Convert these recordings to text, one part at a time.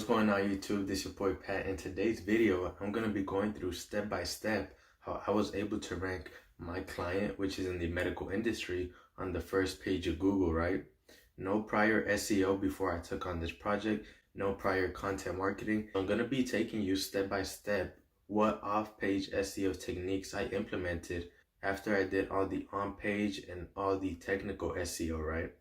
going on YouTube? This is your boy Pat. In today's video, I'm going to be going through step by step how I was able to rank my client, which is in the medical industry, on the first page of Google, right? No prior SEO before I took on this project, no prior content marketing. I'm going to be taking you step by step what off-page SEO techniques I implemented after I did all the on-page and all the technical SEO, right?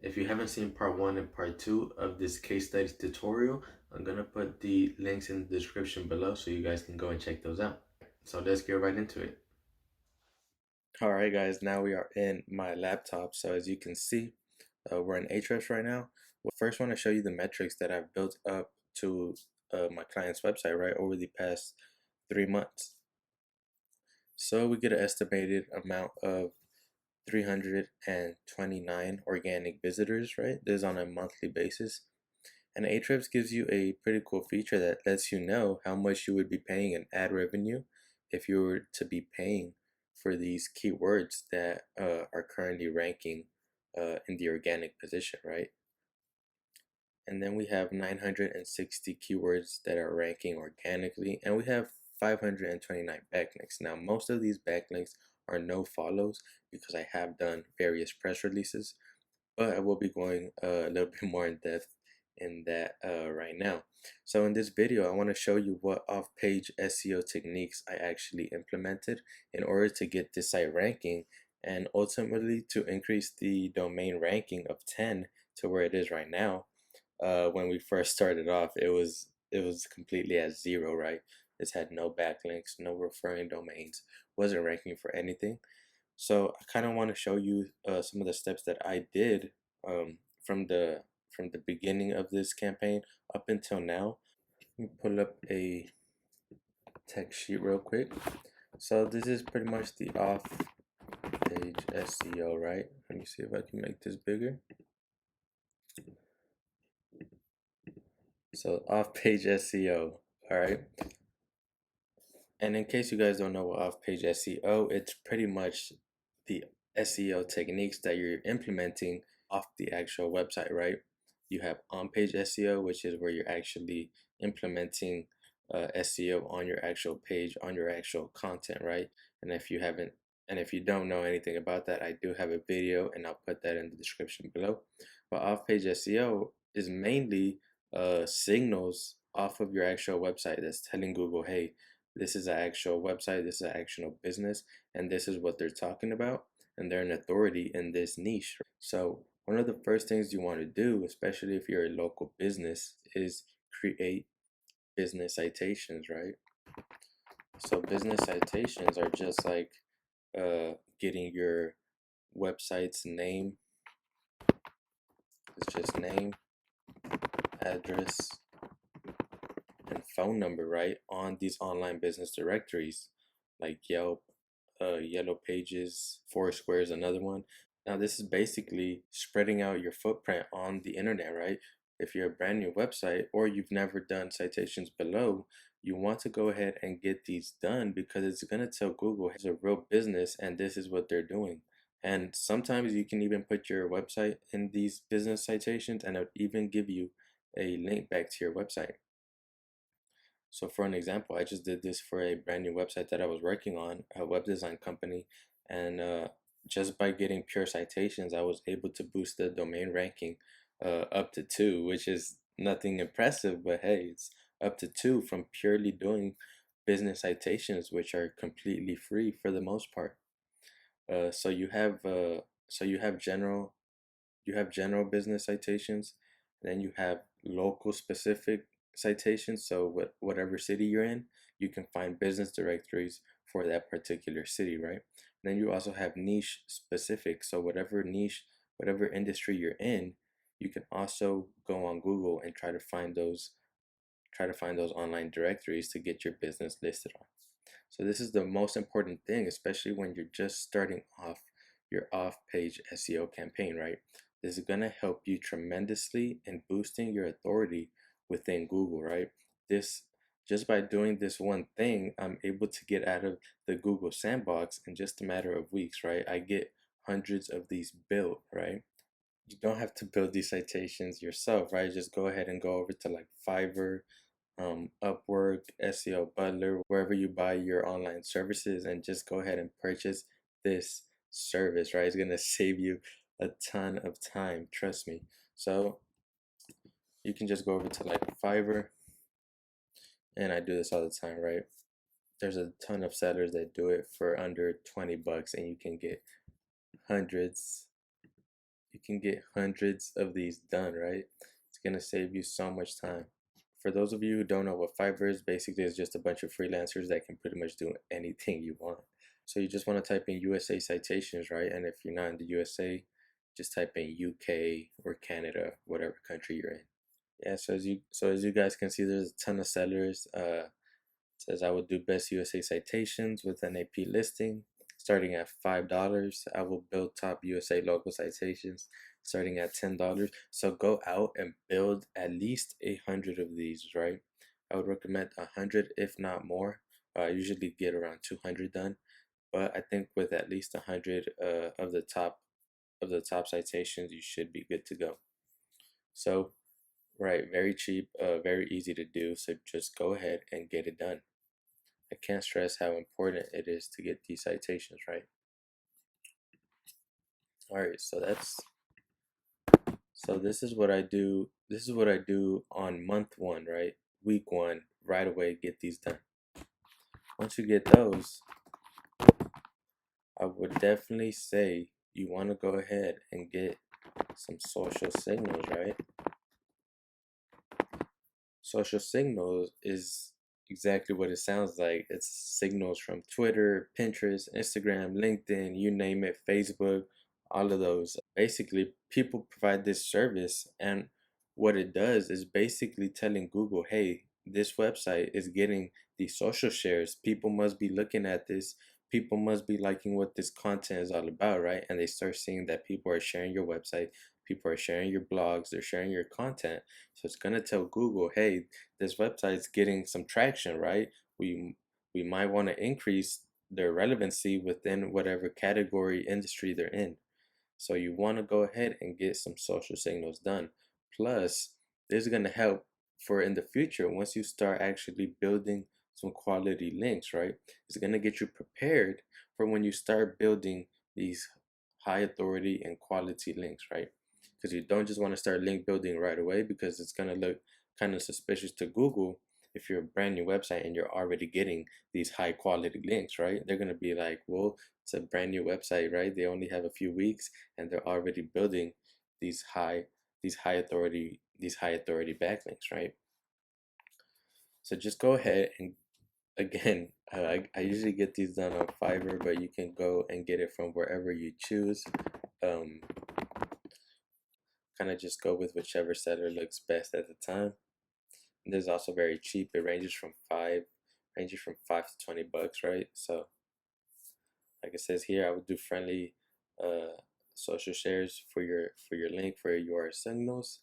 If you haven't seen part 1 and part 2 of this case study tutorial, I'm going to put the links in the description below so you guys can go and check those out. So let's get right into it. Alright guys, now we are in my laptop. So as you can see, we're in Ahrefs right now. First, I want to show you the metrics that I've built up to my client's website, right, over the past 3 months. So we get an estimated amount of 329 organic visitors, right? This is on a monthly basis. And Ahrefs gives you a pretty cool feature that lets you know how much you would be paying in ad revenue if you were to be paying for these keywords that are currently ranking in the organic position, right? And then we have 960 keywords that are ranking organically, and we have 529 backlinks. Now, most of these backlinks are no follows because I have done various press releases, but I will be going a little bit more in depth in that right now. So in this video, I want to show you what off-page SEO techniques I actually implemented in order to get this site ranking and ultimately to increase the domain ranking of 10 to where it is right now. When we first started off, it was completely at 0, right? This had no backlinks, no referring domains, wasn't ranking for anything. So I kind of want to show you some of the steps that I did from the beginning of this campaign up until now. Let me pull up a text sheet real quick. So this is pretty much the off-page SEO, right? Let me see if I can make this bigger. So off-page SEO, all right? And in case you guys don't know what off-page SEO, it's pretty much the SEO techniques that you're implementing off the actual website, right? You have on-page SEO, which is where you're actually implementing SEO on your actual page, on your actual content, right? And if you don't know anything about that, I do have a video and I'll put that in the description below. But off-page SEO is mainly signals off of your actual website that's telling Google, hey, this is an actual website, this is an actual business, and this is what they're talking about, and they're an authority in this niche. So one of the first things you want to do, especially if you're a local business, is create business citations, right? So business citations are just like getting your website's name. It's just name, address, and phone number, right, on these online business directories like Yelp, Yellow Pages, Foursquare is another one. Now this is basically spreading out your footprint on the internet, right? If you're a brand new website or you've never done citations below, you want to go ahead and get these done because it's going to tell Google it's a real business and this is what they're doing. And sometimes you can even put your website in these business citations and it'll even give you a link back to your website. So for an example, I just did this for a brand new website that I was working on, a web design company, and just by getting pure citations, I was able to boost the domain ranking up to 2, which is nothing impressive, but hey, it's up to 2 from purely doing business citations, which are completely free for the most part. So you have general business citations, then you have local specific citations. So whatever city you're in, you can find business directories for that particular city, right? And then you also have niche specific. So whatever niche, whatever industry you're in, you can also go on Google and try to find those online directories to get your business listed on. So this is the most important thing, especially when you're just starting off your off-page SEO campaign, right? This is going to help you tremendously in boosting your authority within Google, right? This, just by doing this one thing, I'm able to get out of the Google sandbox in just a matter of weeks, right? I get hundreds of these built, right? you don't have to build these citations yourself, right? Just go ahead and go over to like Fiverr, Upwork, SEO Butler, wherever you buy your online services, and just go ahead and purchase this service, right? It's gonna save you a ton of time, trust me. So you can just go over to like Fiverr, and I do this all the time, right? There's a ton of sellers that do it for under 20 bucks, and you can get hundreds of these done, right? It's gonna save you so much time. For those of you who don't know what Fiverr is, basically it's just a bunch of freelancers that can pretty much do anything you want. So you just want to type in USA citations, right? And if you're not in the USA, just type in UK or Canada, whatever country you're in. Yeah, so as you guys can see, there's a ton of sellers. Says I will do best USA citations with an AP listing starting at $5. I will build top USA local citations starting at $10. So go out and build at least 100 of these, right? I would recommend 100, if not more. I usually get around 200 done, but I think with at least 100 of the top citations, you should be good to go. So, right, very cheap, very easy to do. So just go ahead and get it done. I can't stress how important it is to get these citations right. All right, so this is what I do. This is what I do on month one, right? Week one, right away, get these done. Once you get those, I would definitely say you want to go ahead and get some social signals, right? Social signals is exactly what it sounds like. It's signals from Twitter, Pinterest, Instagram, LinkedIn, you name it, Facebook, all of those. Basically, people provide this service, and what it does is basically telling Google, hey, this website is getting these social shares. People must be looking at this. People must be liking what this content is all about, right? And they start seeing that people are sharing your website, people are sharing your blogs, they're sharing your content. So it's gonna tell Google, hey, this website's getting some traction, right? We might want to increase their relevancy within whatever category industry they're in. So you want to go ahead and get some social signals done. Plus, this is going to help for in the future once you start actually building some quality links, right? It's going to get you prepared for when you start building these high authority and quality links, right? Because you don't just want to start link building right away, because it's going to look kind of suspicious to Google if you're a brand new website and you're already getting these high quality links, right? They're going to be like, well, it's a brand new website, right? They only have a few weeks and they're already building these high authority backlinks, right? So just go ahead and again, I usually get these done on Fiverr, but you can go and get it from wherever you choose. Um, kind of just go with whichever seller looks best at the time. And this is also very cheap. It ranges from 5 to 20 bucks, right? So like it says here, I would do friendly social shares for your link for your signals.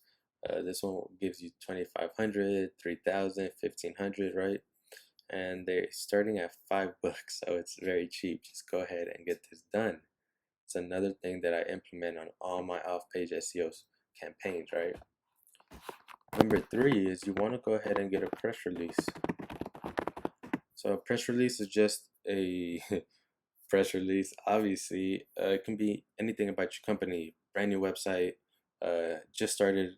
This one gives you 2,500, 3,000, 1,500, right? And they're starting at $5, so it's very cheap. Just go ahead and get this done. It's another thing that I implement on all my off-page SEO campaigns, right? Number three is you want to go ahead and get a press release. So a press release is just a press release. Obviously, it can be anything about your company. Brand new website, just started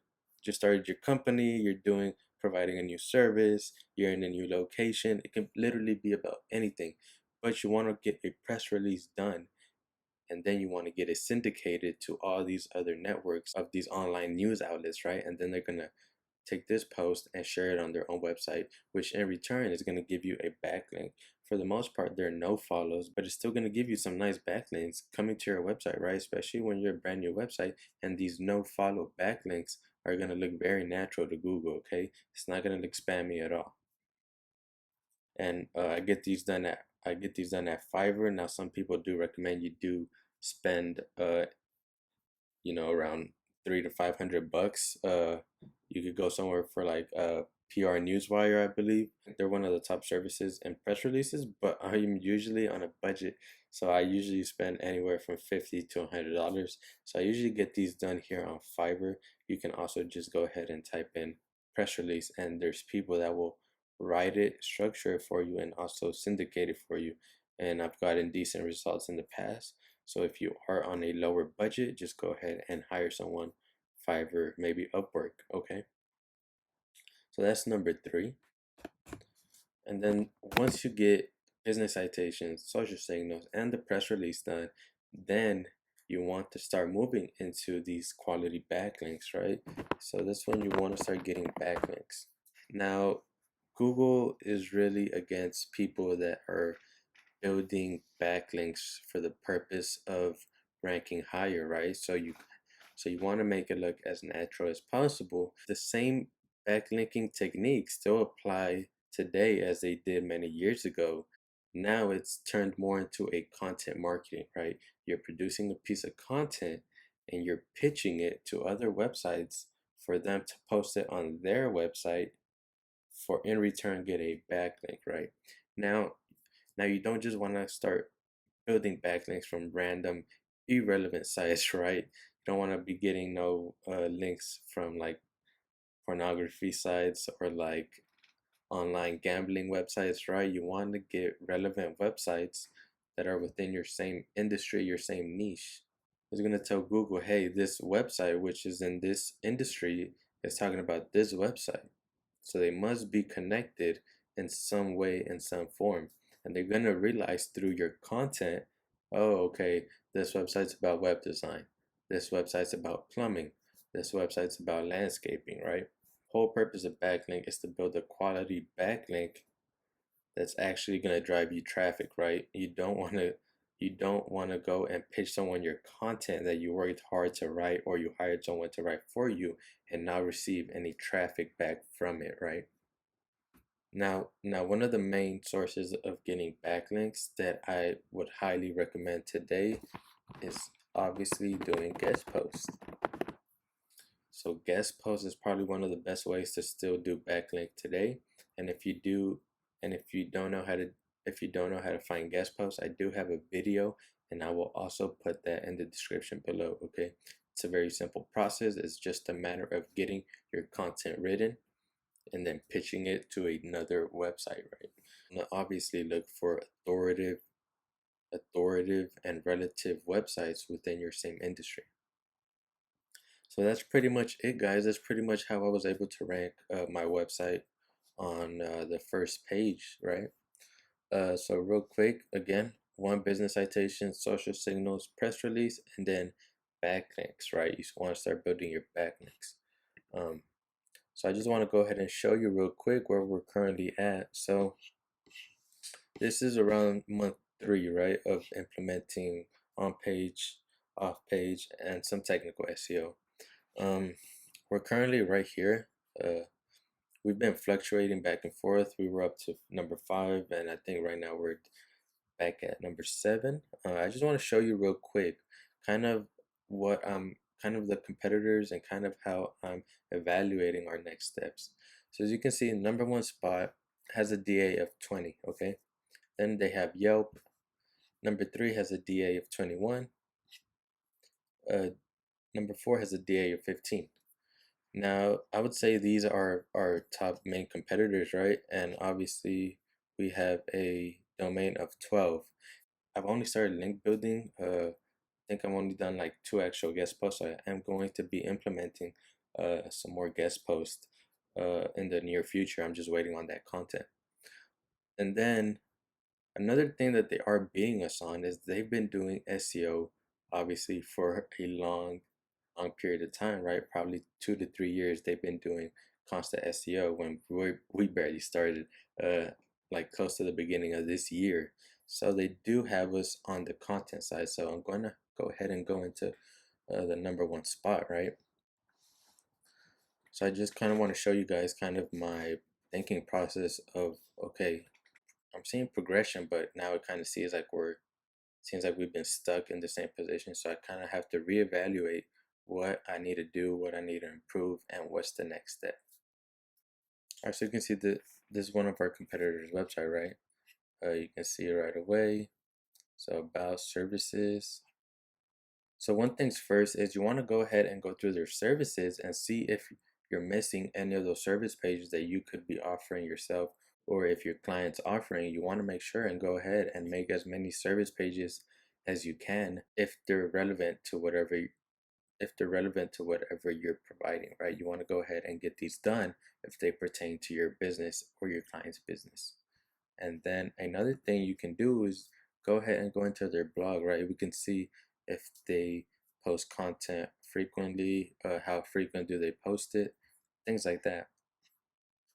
your company. You're providing a new service. You're in a new location. It can literally be about anything, but you want to get a press release done, and then you want to get it syndicated to all these other networks of these online news outlets, right? And then they're gonna take this post and share it on their own website, which in return is going to give you a backlink. For the most part, there are no follows, but it's still going to give you some nice backlinks coming to your website, right? Especially when you're a brand new website, and these no follow backlinks are going to look very natural to Google, okay? It's not going to look spammy at all. And I get these done at Fiverr. Now, some people do recommend you do spend around 300 to 500 bucks. You could go somewhere for like PR Newswire, I believe. They're one of the top services and press releases, but I'm usually on a budget. So I usually spend anywhere from $50 to $100. So I usually get these done here on Fiverr. You can also just go ahead and type in press release, and there's people that will write it, structure it for you, and also syndicate it for you. And I've gotten decent results in the past. So if you are on a lower budget, just go ahead and hire someone, Fiverr, maybe Upwork, okay? So that's number three. And then once you get business citations, social signals, and the press release done, then you want to start moving into these quality backlinks, right? So that's when you want to start getting backlinks. Now, Google is really against people that are building backlinks for the purpose of ranking higher, right? So you want to make it look as natural as possible. The same backlinking techniques still apply today as they did many years ago. Now it's turned more into a content marketing, right? You're producing a piece of content and you're pitching it to other websites for them to post it on their website for in return get a backlink, right? Now now you don't just want to start building backlinks from random irrelevant sites, right? You don't want to be getting no links from like pornography sites or like online gambling websites, right? You want to get relevant websites that are within your same industry, your same niche. It's going to tell Google, hey, this website, which is in this industry, is talking about this website. So they must be connected in some way, in some form. And they're going to realize through your content, oh, okay, this website's about web design. This website's about plumbing. This website's about landscaping, right? Whole purpose of backlink is to build a quality backlink that's actually going to drive you traffic, right? You don't want to go and pitch someone your content that you worked hard to write or you hired someone to write for you and not receive any traffic back from it, right? Now one of the main sources of getting backlinks that I would highly recommend today is obviously doing guest posts. So guest posts is probably one of the best ways to still do backlink today. And if you don't know how to find guest posts, I do have a video and I will also put that in the description below, okay? It's a very simple process. It's just a matter of getting your content written and then pitching it to another website, right? Now, obviously look for authoritative and relative websites within your same industry. So that's pretty much it, guys. That's pretty much how I was able to rank my website on the first page, right? So real quick, again, one, business citation, social signals, press release, and then backlinks, right? You want to start building your backlinks. So I just want to go ahead and show you real quick where we're currently at. So this is around month 3, right, of implementing on page, off page, and some technical SEO. We're currently right here. We've been fluctuating back and forth. We were up to number 5, and I think right now we're back at number 7. I just want to show you real quick kind of what kind of the competitors and kind of how I'm evaluating our next steps. So as you can see, number 1 spot has a DA of 20, okay? Then they have Yelp. Number 3 has a DA of 21. Number 4 has a DA of 15. Now, I would say these are our top main competitors, right? And obviously, we have a domain of 12. I've only started link building. I think I've only done like 2 actual guest posts. So I am going to be implementing some more guest posts in the near future. I'm just waiting on that content. And then another thing that they are beating us on is they've been doing SEO obviously for a long period of time, right? Probably 2 to 3 years they've been doing constant SEO when we barely started, like close to the beginning of this year. So they do have us on the content side. So I'm going to go ahead and go into the number 1 spot, right? So I just kind of want to show you guys kind of my thinking process of, okay, I'm seeing progression, but now it kind of seems like we've been stuck in the same position. So I kind of have to reevaluate what I need to do, what I need to improve, and what's the next step. Alright, so you can see that this is one of our competitors' website, right? You can see it right away. So about services. So one thing's first is you want to go ahead and go through their services and see if you're missing any of those service pages that you could be offering yourself, or if your client's offering, you want to make sure and go ahead and make as many service pages as you can if they're relevant to whatever you're providing, right? You want to go ahead and get these done if they pertain to your business or your client's business. And then another thing you can do is go ahead and go into their blog, right? We can see if they post content frequently, how frequent do they post it, things like that.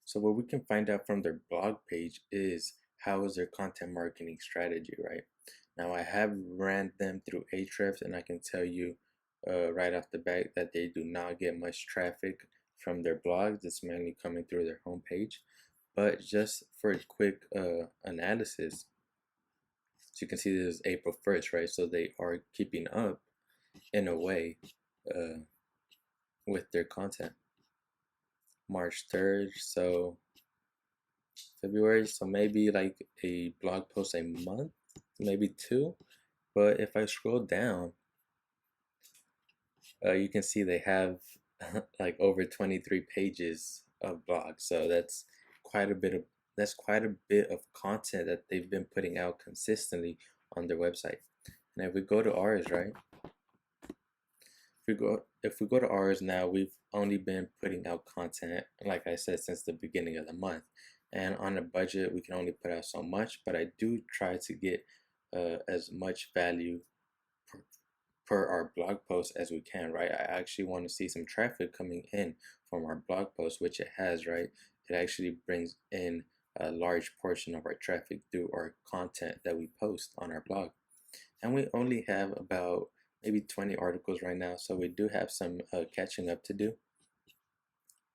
So what we can find out from their blog page is how is their content marketing strategy, right? Now I have ran them through Ahrefs, and I can tell you right off the bat that they do not get much traffic from their blogs. It's mainly coming through their homepage. But just for a quick analysis, so you can see this is April 1st, right? So they are keeping up in a way with their content. March 3rd, so February, so maybe like a blog post a month, maybe two. But if I scroll down, you can see they have like over 23 pages of blogs. So that's quite a bit of content that they've been putting out consistently on their website. And if we go to ours, right? If we go to ours now, we've only been putting out content, like I said, since the beginning of the month. And on a budget, we can only put out so much, but I do try to get as much value per our blog post as we can, right? I actually want to see some traffic coming in from our blog post, which it has, right? It actually brings in a large portion of our traffic through our content that we post on our blog. And we only have about maybe 20 articles right now, so we do have some catching up to do,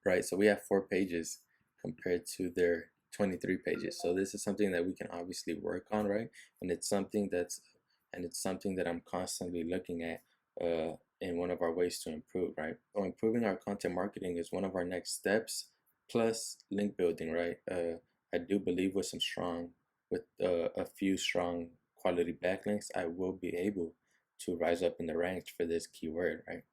right? So we have 4 pages compared to their 23 pages. So this is something that we can obviously work on, right? And it's something that I'm constantly looking at in one of our ways to improve, right? So improving our content marketing is one of our next steps, plus link building, right? I do believe with a few strong quality backlinks, I will be able to rise up in the ranks for this keyword, right?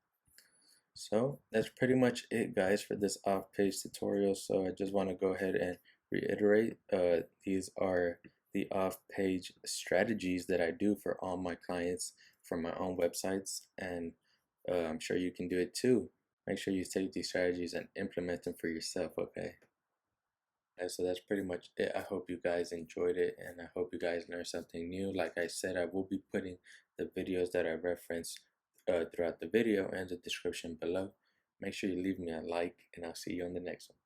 So that's pretty much it, guys, for this off-page tutorial. So I just want to go ahead and reiterate, these are the off-page strategies that I do for all my clients for my own websites, and I'm sure you can do it too. Make sure you take these strategies and implement them for yourself, okay? And so that's pretty much it. I hope you guys enjoyed it, and I hope you guys learned something new. Like I said, I will be putting the videos that I referenced throughout the video and the description below. Make sure you leave me a like, and I'll see you on the next one.